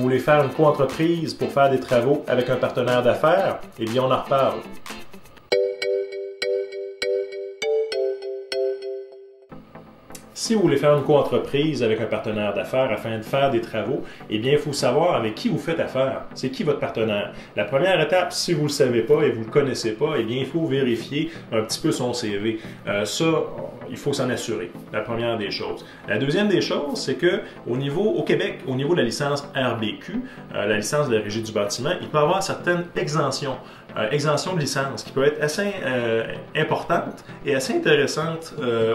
Vous voulez faire une coentreprise pour faire des travaux avec un partenaire d'affaires? Eh bien, on en reparle. Si vous voulez faire une coentreprise avec un partenaire d'affaires afin de faire des travaux, eh bien, il faut savoir avec qui vous faites affaire. C'est qui votre partenaire? La première étape, si vous ne le savez pas et vous ne le connaissez pas, eh bien, il faut vérifier un petit peu son CV. Ça, il faut s'en assurer. La première des choses. La deuxième des choses, c'est que au Québec, au niveau de la licence RBQ, la licence de la Régie du bâtiment, il peut y avoir certaines exemptions. Exemption de licence qui peut être assez importante et assez intéressante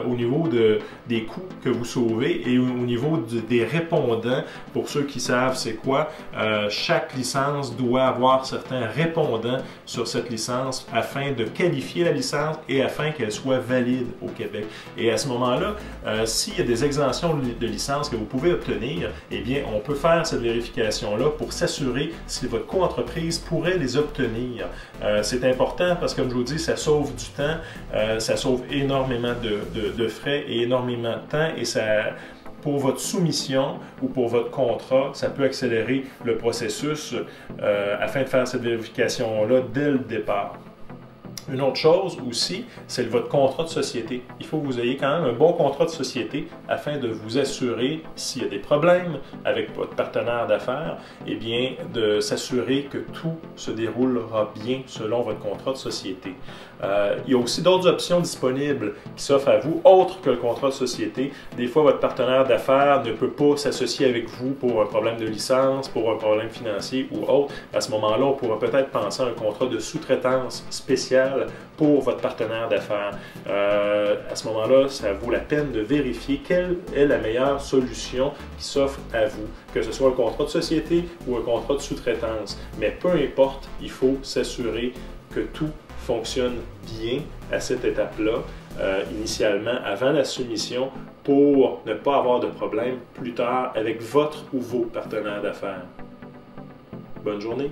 au niveau des coûts que vous sauvez et au niveau des répondants. Pour ceux qui savent c'est quoi, chaque licence doit avoir certains répondants sur cette licence afin de qualifier la licence et afin qu'elle soit valide au Québec. Et à ce moment-là, s'il y a des exemptions de licence que vous pouvez obtenir, eh bien, on peut faire cette vérification-là pour s'assurer si votre coentreprise pourrait les obtenir. C'est important parce que, comme je vous dis, ça sauve du temps, ça sauve énormément de frais et énormément de temps et ça, pour votre soumission ou pour votre contrat, ça peut accélérer le processus afin de faire cette vérification-là dès le départ. Une autre chose aussi, c'est votre contrat de société. Il faut que vous ayez quand même un bon contrat de société afin de vous assurer, s'il y a des problèmes avec votre partenaire d'affaires, eh bien, de s'assurer que tout se déroulera bien selon votre contrat de société. Il y a aussi d'autres options disponibles qui s'offrent à vous, autres que le contrat de société. Des fois, votre partenaire d'affaires ne peut pas s'associer avec vous pour un problème de licence, pour un problème financier ou autre. À ce moment-là, on pourra peut-être penser à un contrat de sous-traitance spécial pour votre partenaire d'affaires. À ce moment-là, ça vaut la peine de vérifier quelle est la meilleure solution qui s'offre à vous, que ce soit un contrat de société ou un contrat de sous-traitance. Mais peu importe, il faut s'assurer que tout fonctionne bien à cette étape-là, initialement, avant la soumission, pour ne pas avoir de problème plus tard avec votre ou vos partenaires d'affaires. Bonne journée!